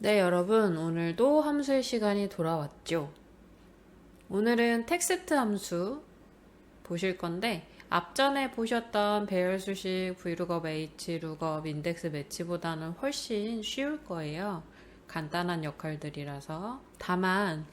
네, 여러분, 오늘도 함수의 시간이 돌아왔죠. 오늘은 텍스트 함수 보실 건데, 앞전에 보셨던 배열 수식, vlookup, hlookup, 인덱스 매치보다는 훨씬 쉬울 거예요. 간단한 역할들이라서. 다만,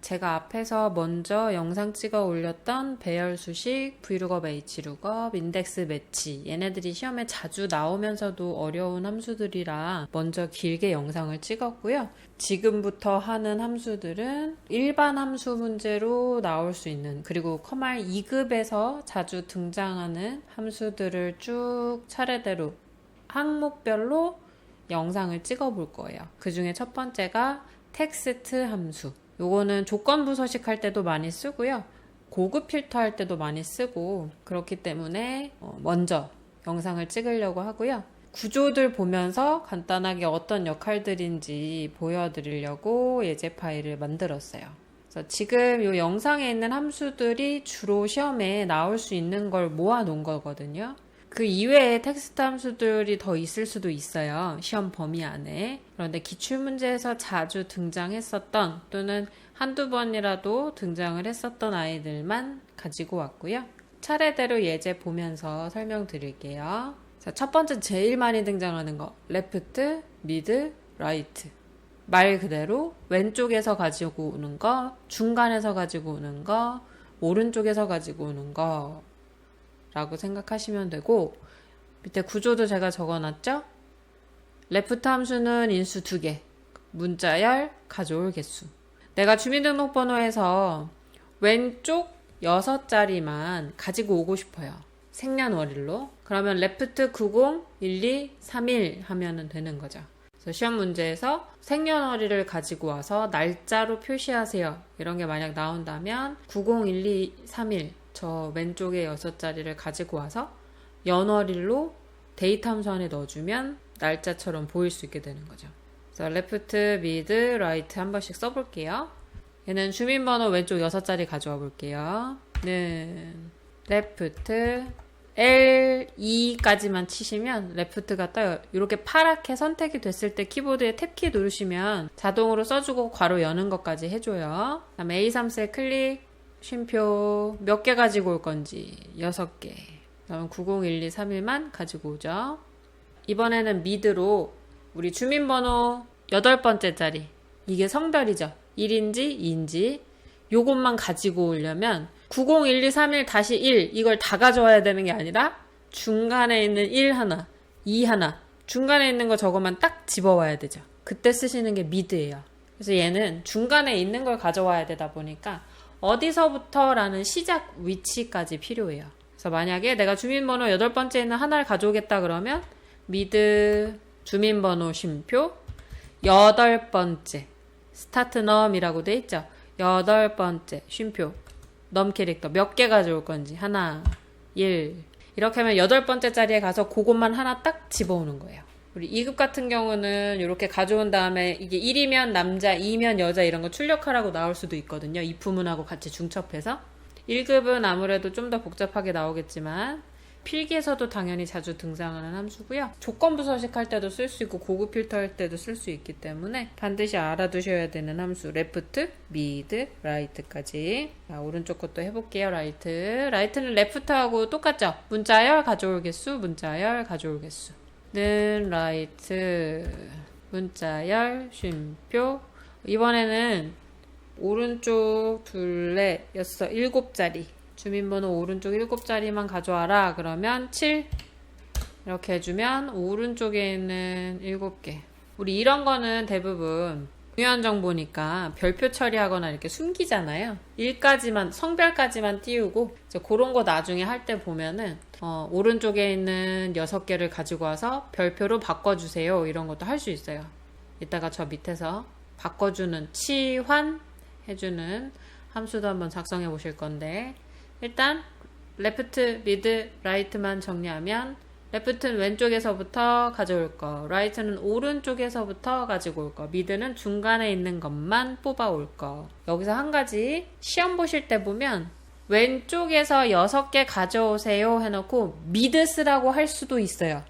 제가 앞에서 먼저 영상 찍어 올렸던 배열 수식, vlookup, hlookup, 인덱스 매치 얘네들이 시험에 자주 나오면서도 어려운 함수들이라 먼저 길게 영상을 찍었고요. 지금부터 하는 함수들은 일반 함수 문제로 나올 수 있는, 그리고 커말 2급에서 자주 등장하는 함수들을 쭉 차례대로 항목별로 영상을 찍어 볼 거예요. 그 중에 첫 번째가 텍스트 함수. 요거는 조건부 서식할 때도 많이 쓰고요. 고급 필터 할 때도 많이 쓰고, 그렇기 때문에 먼저 영상을 찍으려고 하고요. 구조들 보면서 간단하게 어떤 역할들인지 보여드리려고 예제 파일을 만들었어요. 그래서 지금 이 영상에 있는 함수들이 주로 시험에 나올 수 있는 걸 모아 놓은 거거든요. 그 이외에 텍스트 함수들이 더 있을 수도 있어요. 시험 범위 안에. 그런데 기출문제에서 자주 등장했었던 또는 한두 번이라도 등장을 했었던 아이들만 가지고 왔고요. 차례대로 예제 보면서 설명드릴게요. 자, 첫 번째 제일 많이 등장하는 거. 레프트, 미드, 라이트. 말 그대로 왼쪽에서 가지고 오는 거, 중간에서 가지고 오는 거, 오른쪽에서 가지고 오는 거 라고 생각하시면 되고, 밑에 구조도 제가 적어놨죠? 레프트 함수는 인수 2개, 문자열, 가져올 개수. 내가 주민등록번호에서 왼쪽 6자리만 가지고 오고 싶어요. 생년월일로. 그러면 레프트 90, 12, 31 하면 되는 거죠. 그래서 시험 문제에서 생년월일을 가지고 와서 날짜로 표시하세요. 이런 게 만약 나온다면 90, 12, 31 저 왼쪽에 6자리를 가지고 와서 연월일로 데이트 함수 안에 넣어주면 날짜처럼 보일 수 있게 되는 거죠. 그래서 레프트, 미드, 라이트 한 번씩 써볼게요. 얘는 주민번호 왼쪽 6자리 가져와 볼게요. 는 레프트 L2까지만 치시면 레프트가 떠요. 이렇게 파랗게 선택이 됐을 때 키보드에 탭키 누르시면 자동으로 써주고 괄호 여는 것까지 해줘요. 그다음에 A3셀 클릭, 쉼표 몇 개 가지고 올 건지 6개. 그럼 90, 12, 31만 가지고 오죠. 이번에는 미드로 우리 주민번호 8번째 자리, 이게 성별이죠. 1인지 2인지 요것만 가지고 오려면 90, 12, 31 다시 1 이걸 다 가져와야 되는 게 아니라 중간에 있는 1 하나, 2 하나, 중간에 있는 거 저것만 딱 집어와야 되죠. 그때 쓰시는 게 미드예요. 그래서 얘는 중간에 있는 걸 가져와야 되다 보니까 어디서부터라는 시작 위치까지 필요해요. 그래서 만약에 내가 주민번호 8번째 있는 하나를 가져오겠다 그러면 미드 주민번호 쉼표 8번째 스타트 넘이라고 돼 있죠. 8번째 쉼표 넘 캐릭터 몇 개 가져올 건지 하나, 1 이렇게 하면 8번째 자리에 가서 그것만 하나 딱 집어오는 거예요. 우리 2급 같은 경우는 이렇게 가져온 다음에 이게 1이면 남자, 2면 여자 이런 거 출력하라고 나올 수도 있거든요. if문하고 같이 중첩해서. 1급은 아무래도 좀 더 복잡하게 나오겠지만 필기에서도 당연히 자주 등장하는 함수고요. 조건부 서식할 때도 쓸 수 있고 고급 필터 할 때도 쓸 수 있기 때문에 반드시 알아두셔야 되는 함수. 레프트, 미드, 라이트까지. 자, 오른쪽 것도 해볼게요. 라이트. 라이트는 레프트하고 똑같죠? 문자열, 가져올 개수, 문자열, 가져올 개수. 는 라이트 문자열 쉼표. 이번에는 오른쪽 둘레 7자리 주민번호 오른쪽 7자리만 가져와라 그러면 7 이렇게 해주면 오른쪽에 있는 7개. 우리 이런 거는 대부분 중요한 정보니까 별표 처리하거나 이렇게 숨기잖아요. 1까지만 성별까지만 띄우고 이제 그런 거 나중에 할 때 보면은 오른쪽에 있는 6개를 가지고 와서 별표로 바꿔주세요. 이런 것도 할 수 있어요. 이따가 저 밑에서 바꿔주는 치환 해주는 함수도 한번 작성해 보실 건데, 일단 레프트, 미드, 라이트만 정리하면 레프트는 왼쪽에서부터 가져올 거, 라이트는 오른쪽에서부터 가지고 올 거, 미드는 중간에 있는 것만 뽑아올 거. 여기서 한 가지 시험 보실 때 보면 왼쪽에서 6개 가져오세요 해놓고 미드 쓰라고 할 수도 있어요.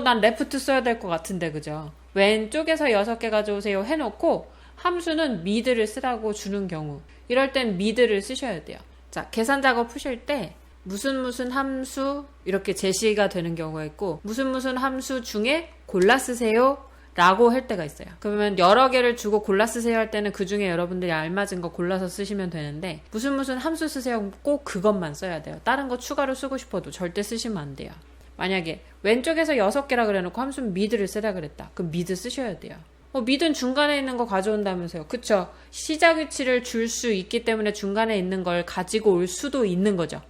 난 레프트 써야 될 것 같은데, 그죠? 왼쪽에서 6개 가져오세요 해놓고 함수는 미드를 쓰라고 주는 경우, 이럴 땐 미드를 쓰셔야 돼요. 자, 계산 작업 푸실 때 무슨 함수 이렇게 제시가 되는 경우가 있고, 무슨 함수 중에 골라 쓰세요 라고 할 때가 있어요. 그러면 여러 개를 주고 골라 쓰세요 할 때는 그 중에 여러분들이 알맞은 거 골라서 쓰시면 되는데, 무슨 함수 쓰세요 꼭 그것만 써야 돼요. 다른 거 추가로 쓰고 싶어도 절대 쓰시면 안 돼요. 만약에 왼쪽에서 6개라 그래놓고 함수는 미드를 쓰라 그랬다. 그럼 미드 쓰셔야 돼요. 미드는 중간에 있는 거 가져온다면서요. 그쵸? 시작 위치를 줄 수 있기 때문에 중간에 있는 걸 가지고 올 수도 있는 거죠.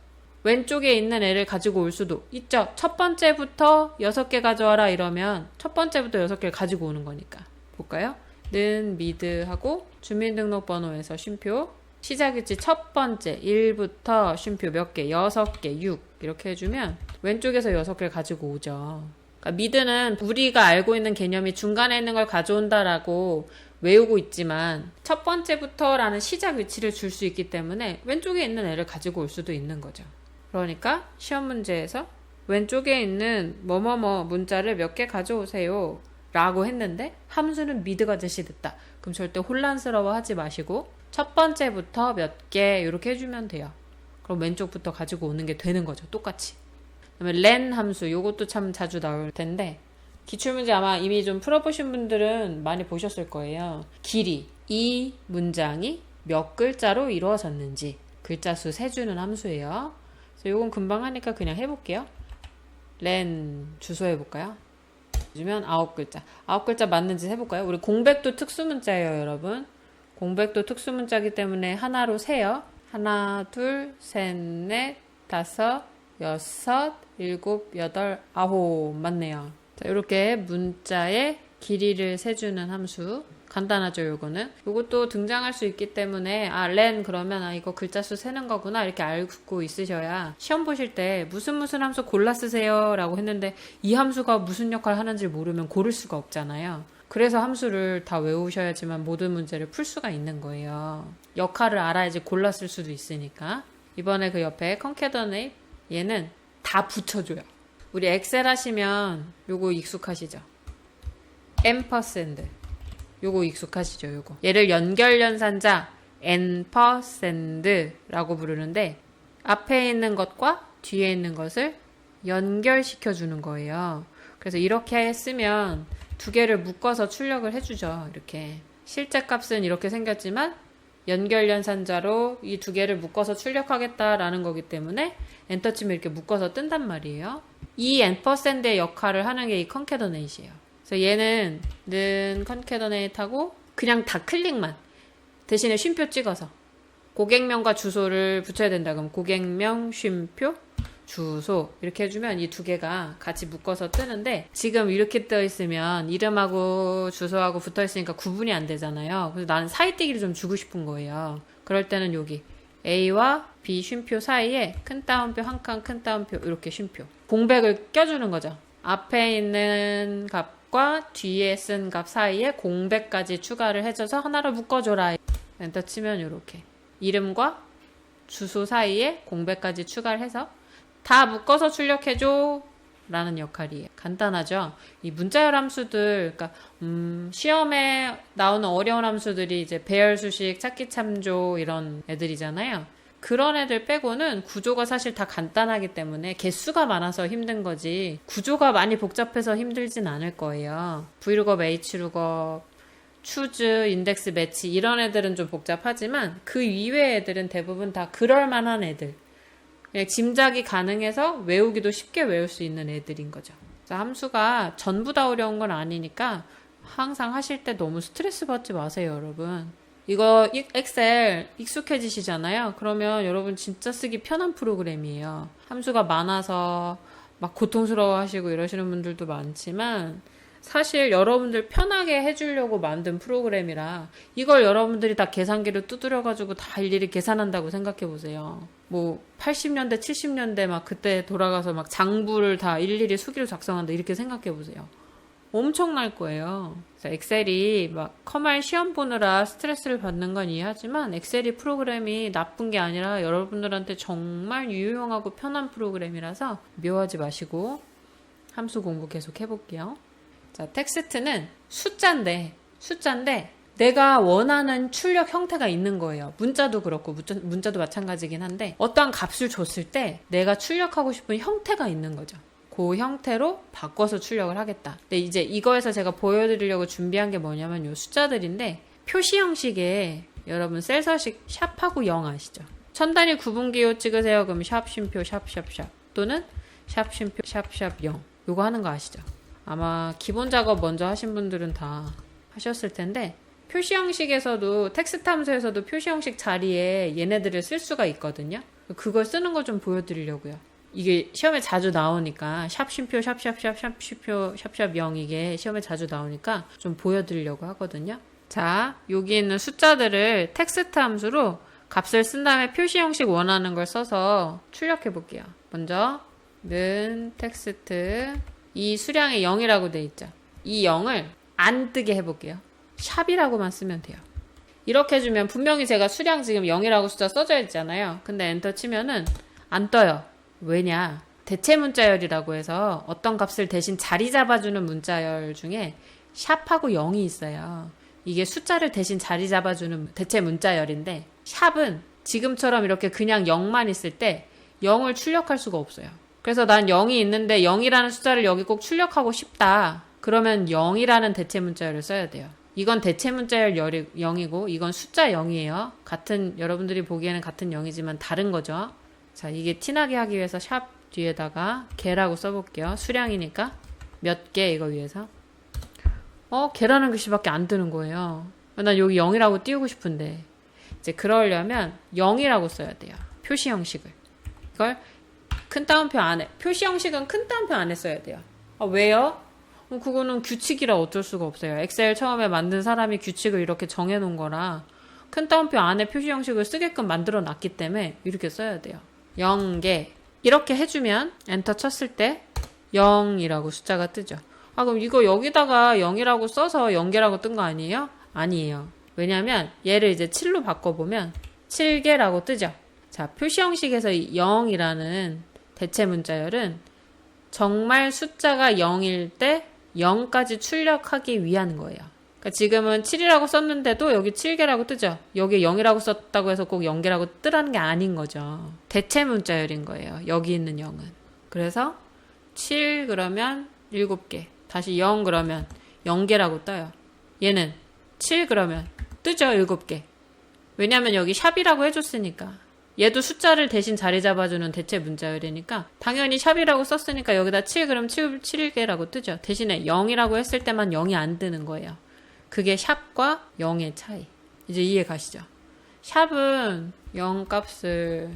왼쪽에 있는 애를 가지고 올 수도 있죠. 첫 번째부터 6개 가져와라 이러면 첫 번째부터 6개를 가지고 오는 거니까. 볼까요? 는 미드하고 주민등록번호에서 쉼표, 시작일지 첫 번째 1부터 쉼표 몇 개, 6개, 6 이렇게 해주면 왼쪽에서 6개를 가지고 오죠. 그러니까 미드는 우리가 알고 있는 개념이 중간에 있는 걸 가져온다라고 외우고 있지만 첫 번째부터 라는 시작 위치를 줄 수 있기 때문에 왼쪽에 있는 애를 가지고 올 수도 있는 거죠. 그러니까 시험 문제에서 왼쪽에 있는 뭐뭐뭐 문자를 몇 개 가져오세요 라고 했는데 함수는 미드가 제시됐다. 그럼 절대 혼란스러워 하지 마시고 첫 번째부터 몇 개 이렇게 해주면 돼요. 그럼 왼쪽부터 가지고 오는 게 되는 거죠. 똑같이. 그다음에 len 함수, 요것도 참 자주 나올 텐데 기출문제 아마 이미 좀 풀어보신 분들은 많이 보셨을 거예요. 길이, 이 문장이 몇 글자로 이루어졌는지 글자 수 세주는 함수예요. 그래서 요건 금방 하니까 그냥 해볼게요. len 주소 해볼까요? 주면 9글자. 9글자 맞는지 해볼까요? 우리 공백도 특수문자예요, 여러분. 공백도 특수문자이기 때문에 하나로 세요. 하나, 둘, 셋, 넷, 다섯, 여섯, 일곱, 여덟, 아홉 맞네요. 자, 이렇게 문자의 길이를 세주는 함수. 간단하죠, 요거는. 요것도 등장할 수 있기 때문에 len 그러면 이거 글자 수 세는 거구나 이렇게 알고 있으셔야 시험 보실 때 무슨 함수 골라 쓰세요 라고 했는데 이 함수가 무슨 역할을 하는지 모르면 고를 수가 없잖아요. 그래서 함수를 다 외우셔야지만 모든 문제를 풀 수가 있는 거예요. 역할을 알아야지 골라 쓸 수도 있으니까. 이번에 그 옆에 concatenate 얘는 다 붙여줘요. 우리 엑셀 하시면 요거 익숙하시죠? ampersand 요거 익숙하시죠? 요거 얘를 연결연산자 ampersand라고 부르는데 앞에 있는 것과 뒤에 있는 것을 연결시켜 주는 거예요. 그래서 이렇게 쓰면 두 개를 묶어서 출력을 해주죠. 이렇게 실제 값은 이렇게 생겼지만 연결연산자로 이 두 개를 묶어서 출력하겠다라는 거기 때문에 엔터 치면 이렇게 묶어서 뜬단 말이에요. 이 ampersand의 역할을 하는 게 이 concatenate이에요. 그래서 얘는 concatenate하고 그냥 다 클릭만 대신에 쉼표 찍어서 고객명과 주소를 붙여야 된다. 그럼 고객명, 쉼표, 주소 이렇게 해주면 이 두 개가 같이 묶어서 뜨는데 지금 이렇게 떠 있으면 이름하고 주소하고 붙어 있으니까 구분이 안 되잖아요. 그래서 나는 사이뜨기를 좀 주고 싶은 거예요. 그럴 때는 여기 A와 B 쉼표 사이에 큰 따옴표 한 칸 큰 따옴표 이렇게 쉼표 공백을 껴주는 거죠. 앞에 있는 값과 뒤에 쓴 값 사이에 공백까지 추가를 해줘서 하나로 묶어줘라. 엔터 치면 이렇게 이름과 주소 사이에 공백까지 추가를 해서 다 묶어서 출력해줘 라는 역할이에요. 간단하죠? 이 문자열 함수들, 그러니까 시험에 나오는 어려운 함수들이 이제 배열 수식, 찾기 참조 이런 애들이잖아요. 그런 애들 빼고는 구조가 사실 다 간단하기 때문에 개수가 많아서 힘든 거지 구조가 많이 복잡해서 힘들진 않을 거예요. Vlookup, Hlookup, choose, 인덱스 매치 이런 애들은 좀 복잡하지만 그 이외의 애들은 대부분 다 그럴만한 애들. 그냥 짐작이 가능해서 외우기도 쉽게 외울 수 있는 애들인 거죠. 함수가 전부 다 어려운 건 아니니까 항상 하실 때 너무 스트레스 받지 마세요, 여러분. 이거 엑셀 익숙해지시잖아요. 그러면 여러분 진짜 쓰기 편한 프로그램이에요. 함수가 많아서 막 고통스러워 하시고 이러시는 분들도 많지만 사실 여러분들 편하게 해주려고 만든 프로그램이라 이걸 여러분들이 다 계산기를 두드려가지고 다 일일이 계산한다고 생각해보세요. 뭐 80년대 70년대 막 그때 돌아가서 막 장부를 다 일일이 수기로 작성한다 이렇게 생각해보세요. 엄청날 거예요. 그래서 엑셀이 막 커말 시험 보느라 스트레스를 받는 건 이해하지만 엑셀이 프로그램이 나쁜 게 아니라 여러분들한테 정말 유용하고 편한 프로그램이라서 미워하지 마시고 함수 공부 계속 해볼게요. 자, 텍스트는 숫자인데 내가 원하는 출력 형태가 있는 거예요. 문자도 그렇고 문자도 마찬가지긴 한데 어떠한 값을 줬을 때 내가 출력하고 싶은 형태가 있는 거죠. 그 형태로 바꿔서 출력을 하겠다. 근데 이제 이거에서 제가 보여드리려고 준비한 게 뭐냐면 요 숫자들인데 표시 형식에 여러분 셀 서식 샵하고 0 아시죠? 천 단위 구분기호 찍으세요. 그럼 샵 쉼표 샵샵샵 또는 샵 쉼표 샵샵 0 요거 하는 거 아시죠? 아마 기본 작업 먼저 하신 분들은 다 하셨을 텐데 표시 형식에서도 텍스트 함수에서도 표시 형식 자리에 얘네들을 쓸 수가 있거든요. 그걸 쓰는 거 좀 보여드리려고요. 이게 시험에 자주 나오니까 샵 쉼표 샵샵샵 샵 쉼표 샵샵 0 이게 시험에 자주 나오니까 좀 보여드리려고 하거든요. 자, 여기 있는 숫자들을 텍스트 함수로 값을 쓴 다음에 표시 형식 원하는 걸 써서 출력해 볼게요. 먼저 는 텍스트 이 수량이 0이라고 돼 있죠. 이 0을 안 뜨게 해볼게요. 샵이라고만 쓰면 돼요. 이렇게 해주면 분명히 제가 수량 지금 0이라고 숫자 써져 있잖아요. 근데 엔터 치면은 안 떠요. 왜냐? 대체 문자열이라고 해서 어떤 값을 대신 자리 잡아주는 문자열 중에 샵하고 0이 있어요. 이게 숫자를 대신 자리 잡아주는 대체 문자열인데 샵은 지금처럼 이렇게 그냥 0만 있을 때 0을 출력할 수가 없어요. 그래서 난 0이 있는데 0이라는 숫자를 여기 꼭 출력하고 싶다. 그러면 0이라는 대체 문자열을 써야 돼요. 이건 대체 문자열 0이고 이건 숫자 0이에요. 여러분들이 보기에는 같은 0이지만 다른 거죠. 자, 이게 티나게 하기 위해서 샵 뒤에다가 개라고 써볼게요. 수량이니까 몇 개 이거 위해서. 개라는 글씨밖에 안 뜨는 거예요. 난 여기 0이라고 띄우고 싶은데 이제 그러려면 0이라고 써야 돼요. 표시 형식을. 이걸 큰 따옴표 안에 표시 형식은 큰 따옴표 안에 써야 돼요. 왜요? 그거는 규칙이라 어쩔 수가 없어요. 엑셀 처음에 만든 사람이 규칙을 이렇게 정해놓은 거라 큰 따옴표 안에 표시 형식을 쓰게끔 만들어 놨기 때문에 이렇게 써야 돼요. 0개 이렇게 해주면 엔터 쳤을 때 0이라고 숫자가 뜨죠. 그럼 이거 여기다가 0이라고 써서 0개라고 뜬 거 아니에요? 아니에요. 왜냐면 얘를 이제 7로 바꿔보면 7개라고 뜨죠. 자, 표시 형식에서 이 0이라는 대체 문자열은 정말 숫자가 0일 때 0까지 출력하기 위한 거예요. 그러니까 지금은 7이라고 썼는데도 여기 7개라고 뜨죠. 여기 0이라고 썼다고 해서 꼭 0개라고 뜨라는 게 아닌 거죠. 대체 문자열인 거예요. 여기 있는 0은. 그래서 7 그러면 7개. 다시 0 그러면 0개라고 떠요. 얘는 7 그러면 뜨죠. 7개. 왜냐면 여기 샵이라고 해줬으니까. 얘도 숫자를 대신 자리 잡아주는 대체 문자열이니까 당연히 샵이라고 썼으니까 여기다 7 그럼 7개라고 뜨죠. 대신에 0이라고 했을 때만 0이 안 뜨는 거예요. 그게 샵과 0의 차이. 이제 이해 가시죠? 샵은 0 값을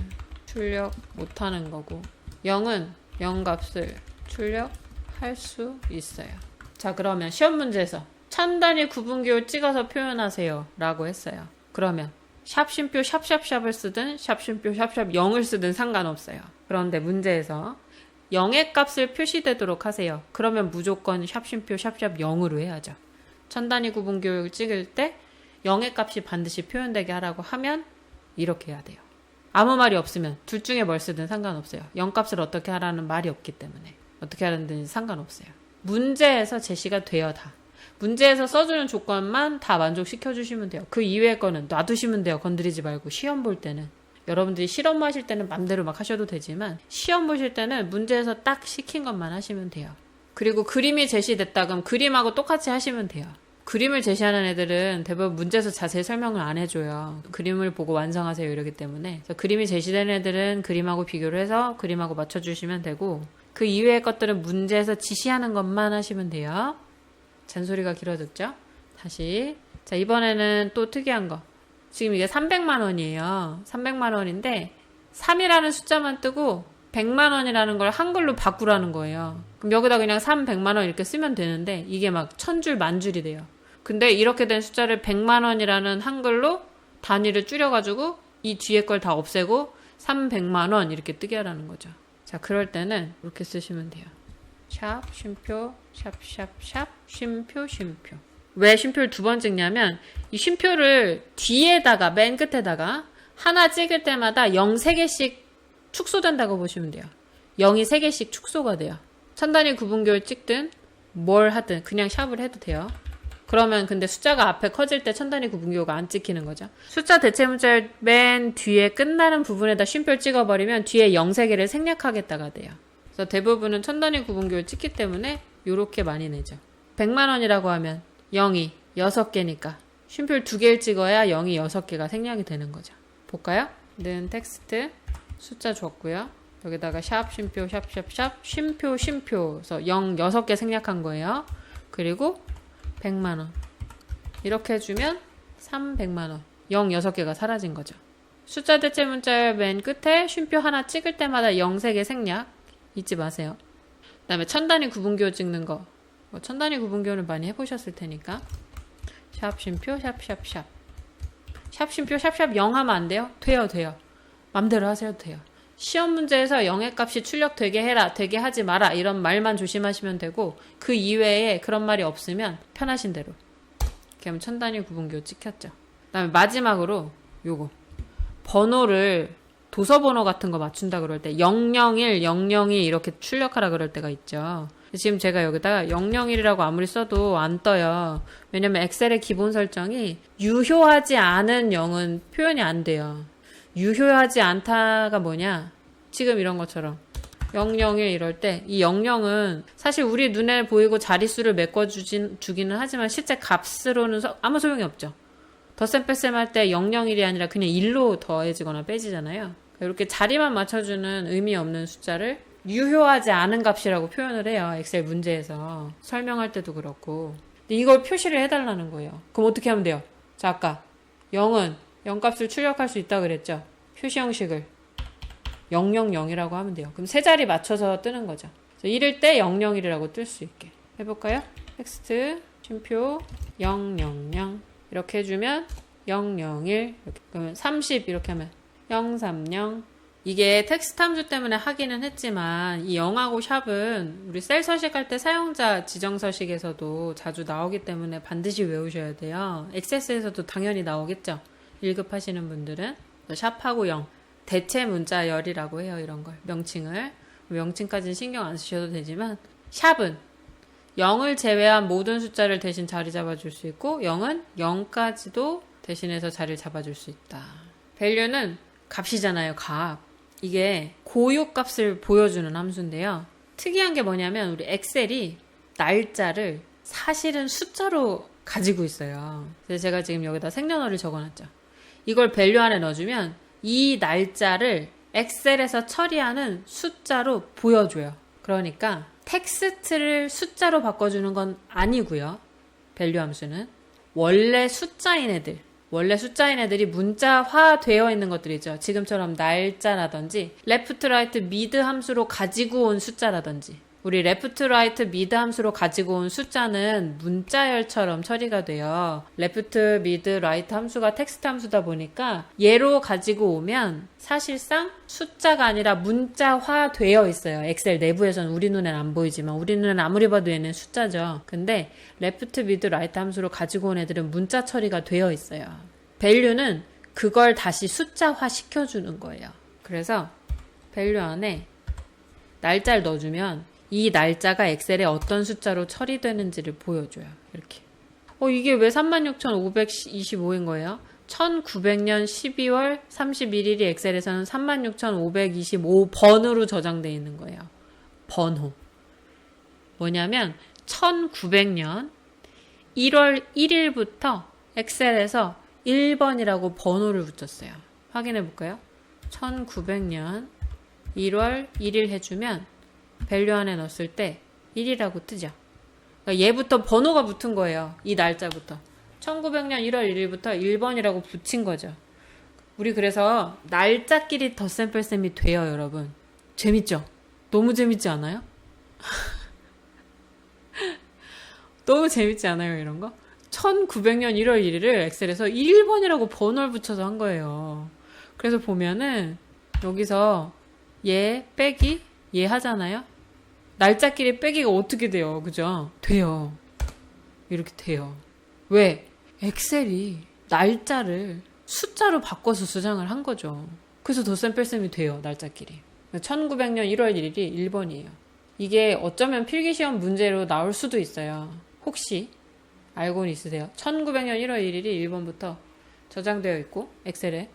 출력 못하는 거고 0은 0 값을 출력할 수 있어요. 자, 그러면 시험 문제에서 천 단위 구분기호 찍어서 표현하세요 라고 했어요. 그러면 샵 쉼표 샵샵샵을 쓰든 샵 쉼표 샵샵 0을 쓰든 상관없어요. 그런데 문제에서 0의 값을 표시되도록 하세요. 그러면 무조건 샵 쉼표 샵샵 0으로 해야죠. 천 단위 구분기호를 찍을 때 0의 값이 반드시 표현되게 하라고 하면 이렇게 해야 돼요. 아무 말이 없으면 둘 중에 뭘 쓰든 상관없어요. 0 값을 어떻게 하라는 말이 없기 때문에 어떻게 하라는 상관없어요. 문제에서 제시가 돼요. 다. 문제에서 써주는 조건만 다 만족시켜주시면 돼요. 그 이외의 거는 놔두시면 돼요. 건드리지 말고. 시험 볼 때는. 여러분들이 실험 하실 때는 맘대로 막 하셔도 되지만 시험 보실 때는 문제에서 딱 시킨 것만 하시면 돼요. 그리고 그림이 제시됐다 그럼 그림하고 똑같이 하시면 돼요. 그림을 제시하는 애들은 대부분 문제에서 자세히 설명을 안 해줘요. 그림을 보고 완성하세요 이러기 때문에. 그래서 그림이 제시된 애들은 그림하고 비교를 해서 그림하고 맞춰주시면 되고 그 이외의 것들은 문제에서 지시하는 것만 하시면 돼요. 잔소리가 길어졌죠? 다시. 자, 이번에는 또 특이한 거. 지금 이게 300만 원이에요. 300만 원인데 3이라는 숫자만 뜨고 100만 원이라는 걸 한글로 바꾸라는 거예요. 그럼 여기다 그냥 300만 원 이렇게 쓰면 되는데 이게 막 1000줄 만줄이 돼요. 근데 이렇게 된 숫자를 100만 원이라는 한글로 단위를 줄여가지고 이 뒤에 걸 다 없애고 300만 원 이렇게 뜨게 하라는 거죠. 자, 그럴 때는 이렇게 쓰시면 돼요. 샵, 쉼표, 샵, 샵, 샵, 쉼표, 쉼표. 왜 쉼표를 두 번 찍냐면 이 쉼표를 뒤에다가 맨 끝에다가 하나 찍을 때마다 0 3개씩 축소된다고 보시면 돼요. 0이 3개씩 축소가 돼요. 천 단위 구분기호를 찍든 뭘 하든 그냥 샵을 해도 돼요. 그러면 근데 숫자가 앞에 커질 때 천 단위 구분기호가 안 찍히는 거죠. 숫자 대체 문자열 맨 뒤에 끝나는 부분에다 쉼표를 찍어버리면 뒤에 0, 3개를 생략하겠다가 돼요. 그래서 대부분은 천 단위 구분기호를 찍기 때문에 요렇게 많이 내죠. 100만 원이라고 하면 0이 6개니까 쉼표를 2개를 찍어야 0이 6개가 생략이 되는 거죠. 볼까요? 는 텍스트 숫자 줬고요. 여기다가 샵, 쉼표, 샵, 쉼표, 그래서 0, 6개 생략한 거예요. 그리고 100만원. 이렇게 해주면 300만원. 0, 6개가 사라진 거죠. 숫자 대체 문자열 맨 끝에 쉼표 하나 찍을 때마다 0, 3개 생략. 잊지 마세요. 그 다음에 천 단위 구분기호 찍는 거. 천 단위 구분기호는 많이 해보셨을 테니까. 샵, 쉼표, 샵, 쉼표, 0 하면 안 돼요? 돼요. 맘대로 하셔도 돼요. 시험 문제에서 0의 값이 출력되게 해라, 되게 하지 마라 이런 말만 조심하시면 되고 그 이외에 그런 말이 없으면 편하신 대로. 이렇게 하면 천 단위 구분기호 찍혔죠. 그 다음에 마지막으로 요거 번호를 도서번호 같은 거 맞춘다 그럴 때 001, 002 이렇게 출력하라 그럴 때가 있죠. 지금 제가 여기다가 001이라고 아무리 써도 안 떠요. 왜냐면 엑셀의 기본 설정이 유효하지 않은 0은 표현이 안 돼요. 유효하지 않다가 뭐냐? 지금 이런 것처럼 001 이럴 때 이 00은 사실 우리 눈에 보이고 자릿수를 메꿔주기는 하지만 실제 값으로는 아무 소용이 없죠. 덧셈 뺄셈 할 때 001이 아니라 그냥 1로 더해지거나 빼지잖아요. 이렇게 자리만 맞춰주는 의미 없는 숫자를 유효하지 않은 값이라고 표현을 해요. 엑셀 문제에서 설명할 때도 그렇고. 근데 이걸 표시를 해달라는 거예요. 그럼 어떻게 하면 돼요? 자, 아까 0은 0값을 출력할 수 있다고 그랬죠. 표시 형식을 000이라고 하면 돼요. 그럼 세 자리 맞춰서 뜨는 거죠. 1일 때 001이라고 뜰 수 있게 해볼까요? 텍스트 쉼표 000 이렇게 해주면 001 이렇게. 그러면 30 이렇게 하면 030. 이게 텍스트 함수 때문에 하기는 했지만 이 0하고 샵은 우리 셀 서식할 때 사용자 지정 서식에서도 자주 나오기 때문에 반드시 외우셔야 돼요. 액세스에서도 당연히 나오겠죠. 1급 하시는 분들은 샵하고 0 대체 문자열이라고 해요. 이런 걸 명칭을. 명칭까지는 신경 안 쓰셔도 되지만 샵은 0을 제외한 모든 숫자를 대신 자리 잡아줄 수 있고 0은 0까지도 대신해서 자리를 잡아줄 수 있다. value는 값이잖아요. 값. 이게 고유값을 보여주는 함수인데요. 특이한 게 뭐냐면 우리 엑셀이 날짜를 사실은 숫자로 가지고 있어요. 그래서 제가 지금 여기다 생년월일 적어놨죠. 이걸 밸류 안에 넣어주면 이 날짜를 엑셀에서 처리하는 숫자로 보여줘요. 그러니까 텍스트를 숫자로 바꿔주는 건 아니고요. 밸류 함수는 원래 숫자인 애들이 문자화 되어 있는 것들이죠. 지금처럼 날짜라든지 레프트 라이트 미드 함수로 가지고 온 숫자라든지 우리 레프트 라이트 미드 함수로 가지고 온 숫자는 문자열처럼 처리가 돼요. 레프트 미드 라이트 함수가 텍스트 함수다 보니까 얘로 가지고 오면 사실상 숫자가 아니라 문자화 되어 있어요. 엑셀 내부에서는 우리 눈에는 안 보이지만 우리 눈에는 아무리 봐도 얘는 숫자죠. 근데 레프트 미드 라이트 함수로 가지고 온 애들은 문자 처리가 되어 있어요. value는 그걸 다시 숫자화 시켜주는 거예요. 그래서 value 안에 날짜를 넣어주면 이 날짜가 엑셀에 어떤 숫자로 처리되는지를 보여줘요. 이렇게. 이게 왜 36,525인 거예요? 1900년 12월 31일이 엑셀에서는 36,525번으로 저장되어 있는 거예요. 번호. 뭐냐면 1900년 1월 1일부터 엑셀에서 1번이라고 번호를 붙였어요. 확인해 볼까요? 1900년 1월 1일 해주면 밸류 안에 넣었을 때 1이라고 뜨죠. 그러니까 얘부터 번호가 붙은 거예요. 이 날짜부터. 1900년 1월 1일부터 1번이라고 붙인 거죠. 우리 그래서 날짜끼리 덧셈 뺄셈이 돼요, 여러분. 재밌죠? 너무 재밌지 않아요? 너무 재밌지 않아요, 이런 거? 1900년 1월 1일을 엑셀에서 1번이라고 번호를 붙여서 한 거예요. 그래서 보면은 여기서 얘 빼기 얘 하잖아요. 날짜끼리 빼기가 어떻게 돼요? 그죠? 돼요. 이렇게 돼요. 왜? 엑셀이 날짜를 숫자로 바꿔서 수정을 한 거죠. 그래서 덧셈 뺄셈이 돼요. 날짜끼리. 1900년 1월 1일이 1번이에요. 이게 어쩌면 필기시험 문제로 나올 수도 있어요. 혹시 알고는 있으세요? 1900년 1월 1일이 1번부터 저장되어 있고 엑셀에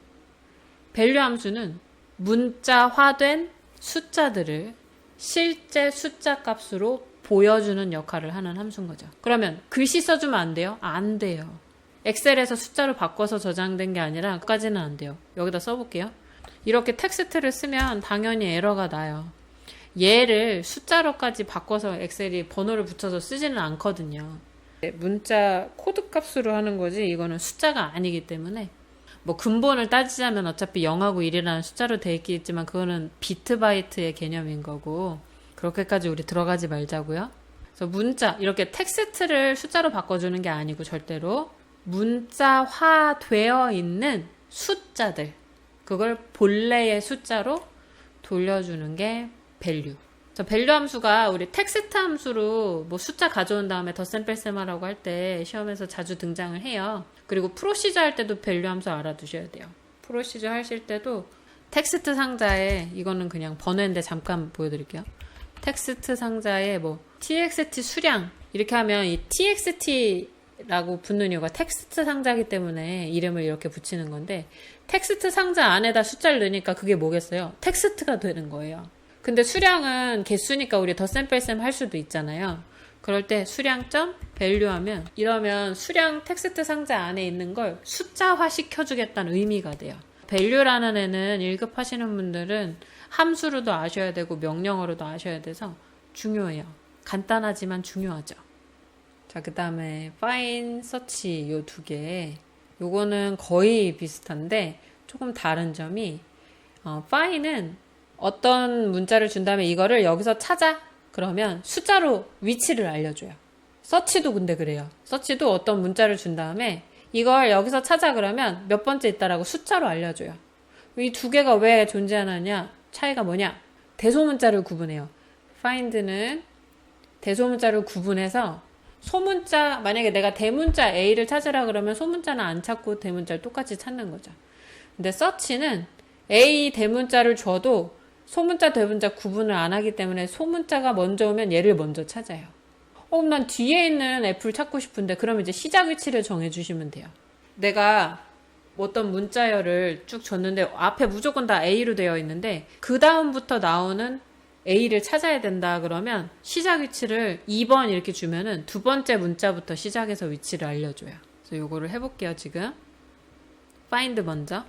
밸류 함수는 문자화된 숫자들을 실제 숫자 값으로 보여주는 역할을 하는 함수인 거죠. 그러면 글씨 써주면 안 돼요? 안 돼요. 엑셀에서 숫자로 바꿔서 저장된 게 아니라 그까지는 안 돼요. 여기다 써볼게요. 이렇게 텍스트를 쓰면 당연히 에러가 나요. 얘를 숫자로까지 바꿔서 엑셀이 번호를 붙여서 쓰지는 않거든요. 문자 코드 값으로 하는 거지 이거는 숫자가 아니기 때문에 뭐 근본을 따지자면 어차피 0하고 1이라는 숫자로 돼 있겠지만 그거는 비트 바이트의 개념인 거고 그렇게까지 우리 들어가지 말자고요. 그래서 문자 이렇게 텍스트를 숫자로 바꿔주는 게 아니고 절대로 문자화되어 있는 숫자들 그걸 본래의 숫자로 돌려주는 게 밸류. 밸류 함수가 우리 텍스트 함수로 뭐 숫자 가져온 다음에 덧셈 뺄셈하라고 할 때 시험에서 자주 등장을 해요. 그리고 프로시저 할 때도 밸류 함수 알아두셔야 돼요. 프로시저 하실 때도 텍스트 상자에 이거는 그냥 번외인데 잠깐 보여드릴게요. 텍스트 상자에 뭐 txt 수량 이렇게 하면 이 txt라고 붙는 이유가 텍스트 상자이기 때문에 이름을 이렇게 붙이는 건데 텍스트 상자 안에다 숫자를 넣으니까 그게 뭐겠어요? 텍스트가 되는 거예요. 근데 수량은 개수니까 우리 덧셈 뺄셈 할 수도 있잖아요. 그럴 때 수량점 밸류 하면 이러면 수량 텍스트 상자 안에 있는 걸 숫자화 시켜주겠다는 의미가 돼요. 밸류라는 애는 1급 하시는 분들은 함수로도 아셔야 되고 명령어로도 아셔야 돼서 중요해요. 간단하지만 중요하죠. 자, 그 다음에 find, search 요 두 개. 요거는 거의 비슷한데 조금 다른 점이 find는 어떤 문자를 준 다음에 이거를 여기서 찾아? 그러면 숫자로 위치를 알려줘요. 서치도 근데 그래요. 서치도 어떤 문자를 준 다음에 이걸 여기서 찾아 그러면 몇 번째 있다라고 숫자로 알려줘요. 이 두 개가 왜 존재하느냐? 차이가 뭐냐? 대소문자를 구분해요. find는 대소문자를 구분해서 소문자, 만약에 내가 대문자 A를 찾으라 그러면 소문자는 안 찾고 대문자를 똑같이 찾는 거죠. 근데 search는 A 대문자를 줘도 소문자, 대문자 구분을 안 하기 때문에 소문자가 먼저 오면 얘를 먼저 찾아요. 난 뒤에 있는 F를 찾고 싶은데 그러면 이제 시작 위치를 정해주시면 돼요. 내가 어떤 문자열을 쭉 줬는데 앞에 무조건 다 A로 되어 있는데 그 다음부터 나오는 A를 찾아야 된다 그러면 시작 위치를 2번 이렇게 주면은 두 번째 문자부터 시작해서 위치를 알려줘요. 그래서 요거를 해볼게요. 지금 find 먼저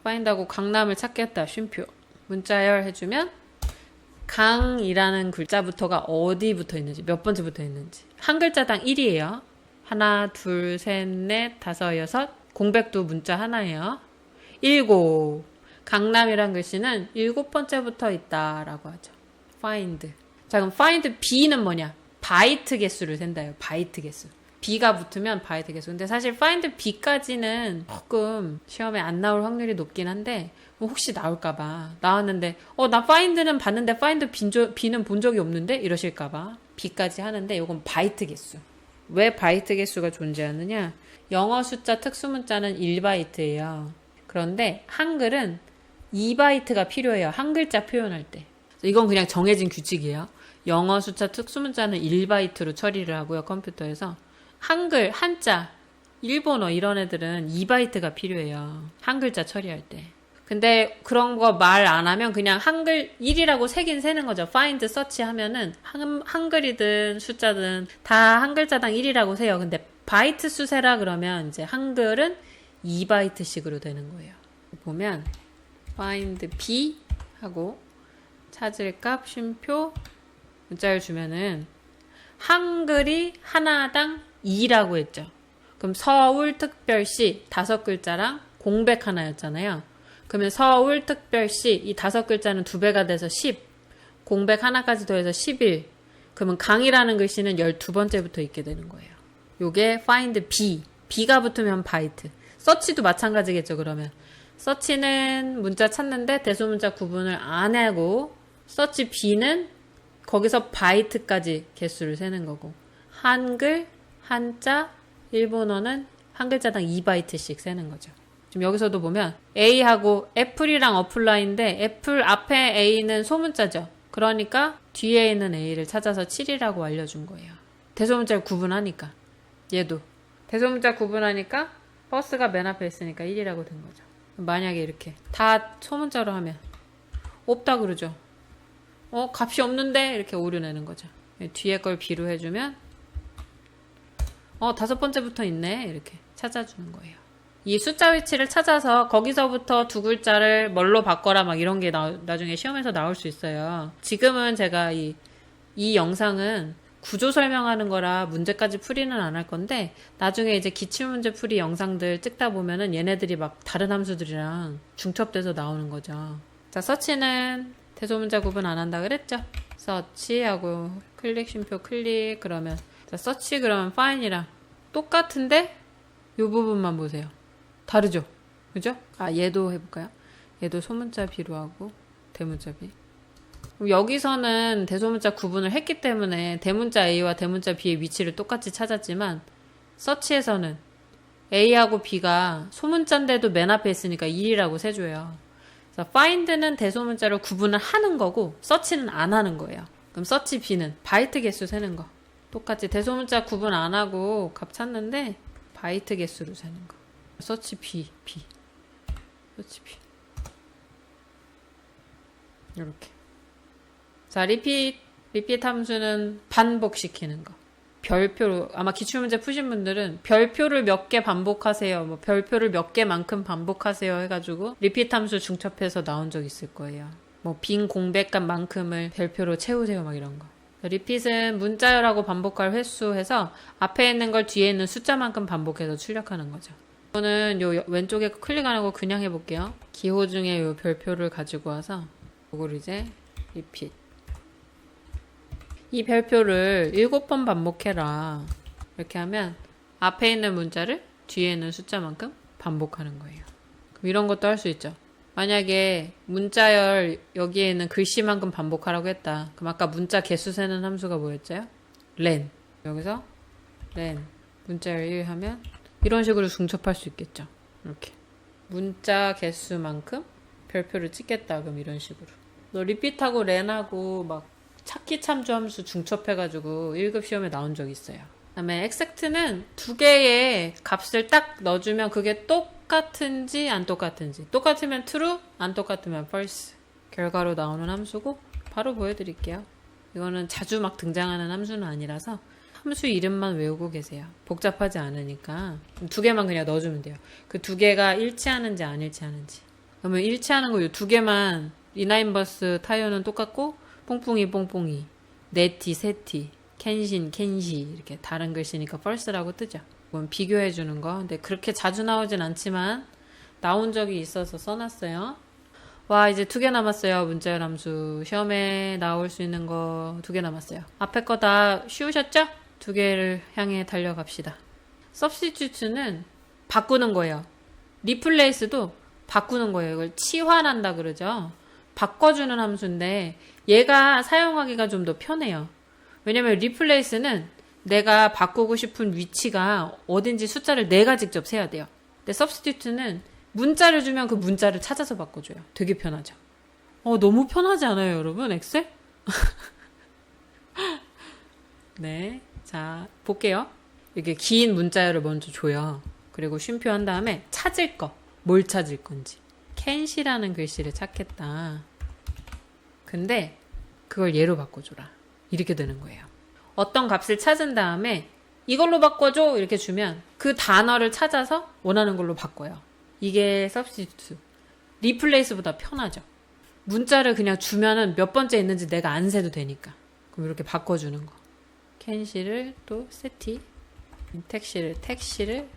find하고 강남을 찾겠다. 쉼표 문자열 해주면 강이라는 글자부터가 어디 붙어 있는지 몇 번째 붙어 있는지 한 글자당 1이에요. 하나, 둘, 셋, 넷, 다섯, 여섯 공백도 문자 하나예요. 7 강남이란 글씨는 7번째부터 있다라고 하죠. find. 자, 그럼 find B는 뭐냐? 바이트 개수를 센다요. 바이트 개수. B가 붙으면 바이트 개수. 근데 사실 find B까지는 조금 시험에 안 나올 확률이 높긴 한데 뭐 혹시 나올까봐. 나왔는데 나 find는 봤는데 find B는 본 적이 없는데 이러실까봐 B까지 하는데 이건 바이트 개수. 왜 바이트 개수가 존재하느냐? 영어 숫자 특수문자는 1바이트예요. 그런데 한글은 2바이트가 필요해요. 한 글자 표현할 때. 이건 그냥 정해진 규칙이에요. 영어 숫자 특수문자는 1바이트로 처리를 하고요. 컴퓨터에서. 한글, 한자, 일본어 이런 애들은 2바이트가 필요해요. 한 글자 처리할 때. 근데 그런 거 말 안 하면 그냥 한글 1이라고 세긴 세는 거죠. find, search 하면은 한글이든 숫자든 다 한 글자당 1이라고 세요. 근데 바이트 수세라 그러면 이제 한글은 2바이트씩으로 되는 거예요. 보면 find B 하고 찾을 값 쉼표 문자를 주면은 한글이 하나당 2라고 했죠. 그럼 서울특별시 5글자랑 공백 하나였잖아요. 그러면 서울특별시 이 5글자는 2배가 돼서 10 공백 하나까지 더해서 11 그러면 강이라는 글씨는 12번째부터 있게 되는 거예요. 요게 find B B가 붙으면 바이트 서치도 마찬가지겠죠. 그러면 서치는 문자 찾는데 대소문자 구분을 안 하고 서치 B는 거기서 바이트까지 개수를 세는 거고 한글, 한자, 일본어는 한 글자당 2바이트씩 세는 거죠. 지금 여기서도 보면 A하고 애플이랑 어플라인데 애플 앞에 A는 소문자죠. 그러니까 뒤에 있는 A를 찾아서 7이라고 알려준 거예요. 대소문자를 구분하니까. 얘도 대소문자 구분하니까 버스가 맨 앞에 있으니까 1이라고 된 거죠. 만약에 이렇게 다 소문자로 하면 없다 그러죠. 값이 없는데 이렇게 오류 내는 거죠. 뒤에 걸 B로 해주면 다섯 번째부터 있네 이렇게 찾아주는 거예요. 이 숫자 위치를 찾아서 거기서부터 두 글자를 뭘로 바꿔라 막 이런 게 나중에 시험에서 나올 수 있어요. 지금은 제가 이 영상은 구조 설명하는 거라 문제까지 풀이는 안 할 건데 나중에 이제 기출문제 풀이 영상들 찍다 보면은 얘네들이 막 다른 함수들이랑 중첩돼서 나오는 거죠. 자, 서치는 대소문자 구분 안 한다 그랬죠? 서치하고 클릭 쉼표 클릭 그러면 자, 서치 그러면 find이랑 똑같은데 요 부분만 보세요. 다르죠? 그죠? 얘도 해볼까요? 얘도 소문자 B로 하고 대문자 B. 그럼 여기서는 대소문자 구분을 했기 때문에 대문자 A와 대문자 B의 위치를 똑같이 찾았지만 서치에서는 A하고 B가 소문자인데도 맨 앞에 있으니까 1이라고 세줘요. 그래서 find는 대소문자를 구분을 하는 거고 서치는 안 하는 거예요. 그럼 서치 B는 바이트 개수 세는 거. 똑같이 대소문자 구분 안 하고 값 찾는데 바이트 개수로 세는 거. 서치 B. 서치 B. 이렇게. 자, 리핏 함수는 반복시키는 거. 별표로, 아마 기출문제 푸신 분들은 별표를 몇 개 반복하세요. 뭐 별표를 몇 개만큼 반복하세요 해가지고 리핏 함수 중첩해서 나온 적 있을 거예요. 뭐 빈 공백값만큼을 별표로 채우세요 막 이런 거. 리핏은 문자열하고 반복할 횟수 해서 앞에 있는 걸 뒤에 있는 숫자만큼 반복해서 출력하는 거죠. 이거는 요 왼쪽에 클릭 안 하고 그냥 해볼게요. 기호 중에 요 별표를 가지고 와서 이걸 이제 리핏. 이 별표를 7번 반복해라. 이렇게 하면 앞에 있는 문자를 뒤에 있는 숫자만큼 반복하는 거예요. 그럼 이런 것도 할 수 있죠. 만약에 문자열 여기에 있는 글씨만큼 반복하라고 했다. 그럼 아까 문자 개수 세는 함수가 뭐였죠? len. 여기서 len 문자열 1 하면 이런 식으로 중첩할 수 있겠죠. 이렇게 문자 개수만큼 별표를 찍겠다. 그럼 이런 식으로. 너 리핏하고 len하고 막 찾기 참조 함수 중첩해가지고 1급 시험에 나온 적이 있어요. 그 다음에 exact는 두 개의 값을 딱 넣어주면 그게 똑같은지 안 똑같은지. 똑같으면 true, 안 똑같으면 false. 결과로 나오는 함수고 바로 보여드릴게요. 이거는 자주 막 등장하는 함수는 아니라서 함수 이름만 외우고 계세요. 복잡하지 않으니까 두 개만 그냥 넣어주면 돼요. 그 두 개가 일치하는지 안 일치하는지. 그러면 일치하는 거 이 두 개만 이나인버스 타이어는 똑같고 뽕뽕이, 네티, 세티, 켄신, 켄시 이렇게 다른 글씨니까 false라고 뜨죠. 이건 비교해주는 거. 근데 그렇게 자주 나오진 않지만 나온 적이 있어서 써놨어요. 와, 이제 2개 남았어요. 문자열 함수. 시험에 나올 수 있는 거 2개 남았어요. 앞에 거 다 쉬우셨죠? 2개를 향해 달려갑시다. substitute는 바꾸는 거예요. replace도 바꾸는 거예요. 이걸 치환한다 그러죠. 바꿔주는 함수인데 얘가 사용하기가 좀 더 편해요. 왜냐면 replace는 내가 바꾸고 싶은 위치가 어딘지 숫자를 내가 직접 세야 돼요. 근데 substitute는 문자를 주면 그 문자를 찾아서 바꿔줘요. 되게 편하죠. 너무 편하지 않아요, 여러분? 엑셀? 네. 자, 볼게요. 이렇게 긴 문자열을 먼저 줘요. 그리고 쉼표 한 다음에 찾을 거. 뭘 찾을 건지. 캔시라는 글씨를 찾겠다. 근데 그걸 얘로 바꿔줘라. 이렇게 되는 거예요. 어떤 값을 찾은 다음에 이걸로 바꿔줘 이렇게 주면 그 단어를 찾아서 원하는 걸로 바꿔요. 이게 substitute. replace보다 편하죠. 문자를 그냥 주면은 몇 번째 있는지 내가 안 세도 되니까. 그럼 이렇게 바꿔주는 거. 캔시를 또 세티, 택시를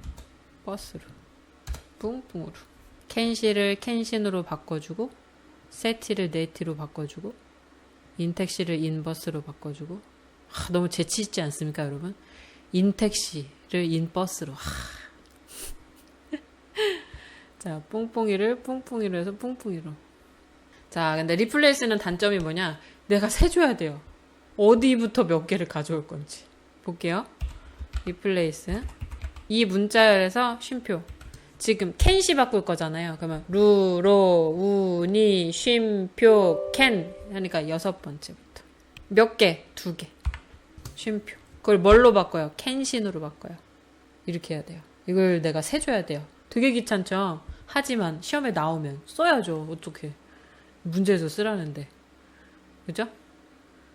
버스로, 뿡뿡으로. 캔시를 캔신으로 바꿔주고, 세티를 네티로 바꿔주고, 인택시를 인버스로 바꿔주고. 너무 재치 있지 않습니까, 여러분? 인택시를 인버스로. 자, 뿡뿡이를 뿡뿡이로 해서 뿡뿡이로. 자, 근데 리플레이스는 단점이 뭐냐? 내가 세줘야 돼요. 어디부터 몇 개를 가져올 건지. 볼게요. 리플레이스. 이 문자열에서 쉼표. 지금 캔시 바꿀 거잖아요. 그러면 루, 로, 우, 니, 쉼, 표, 캔 하니까 6번째부터. 몇 개? 2개. 쉼표. 그걸 뭘로 바꿔요? 캔신으로 바꿔요. 이렇게 해야 돼요. 이걸 내가 세줘야 돼요. 되게 귀찮죠? 하지만 시험에 나오면 써야죠. 어떻게. 문제에서 쓰라는데. 그죠?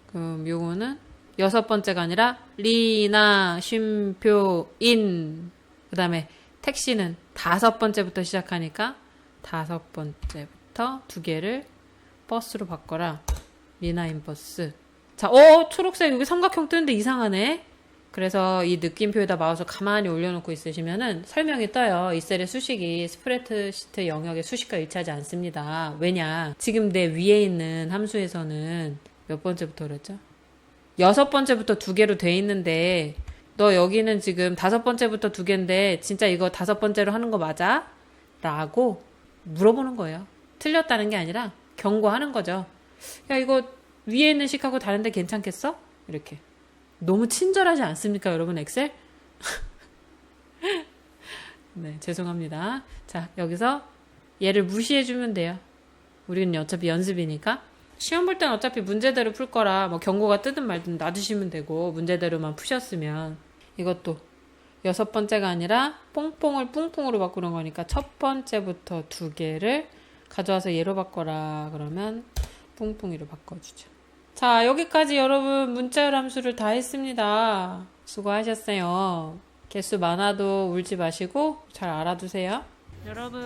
그럼 요거는 6번째가 아니라 리나, 쉼표, 인. 그 다음에 택시는 5번째부터 시작하니까 5번째부터 2개를 버스로 바꿔라. 리나인 버스. 자, 초록색 여기 삼각형 뜨는데 이상하네. 그래서 이 느낌표에다 마우스 가만히 올려놓고 있으시면은 설명이 떠요. 이 셀의 수식이 스프레드시트 영역의 수식과 일치하지 않습니다. 왜냐? 지금 내 위에 있는 함수에서는 몇 번째부터 그랬죠? 6번째부터 2개로 돼 있는데 너 여기는 지금 5번째부터 2개인데 진짜 이거 5번째로 하는 거 맞아? 라고 물어보는 거예요. 틀렸다는 게 아니라 경고하는 거죠. 야, 이거 위에 있는 식하고 다른데 괜찮겠어? 이렇게. 너무 친절하지 않습니까, 여러분, 엑셀? 네, 죄송합니다. 자, 여기서 얘를 무시해주면 돼요. 우리는 어차피 연습이니까. 시험 볼 땐 어차피 문제대로 풀 거라 뭐 경고가 뜨든 말든 놔두시면 되고 문제대로만 푸셨으면 이것도 6번째가 아니라 뽕뽕을 뿡뿡으로 바꾸는 거니까 첫 번째부터 2개를 가져와서 얘로 바꿔라 그러면 뿡뿡이로 바꿔주죠. 자, 여기까지 여러분 문자열 함수를 다 했습니다. 수고하셨어요. 개수 많아도 울지 마시고 잘 알아두세요. 여러분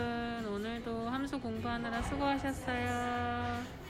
오늘도 함수 공부하느라 수고하셨어요.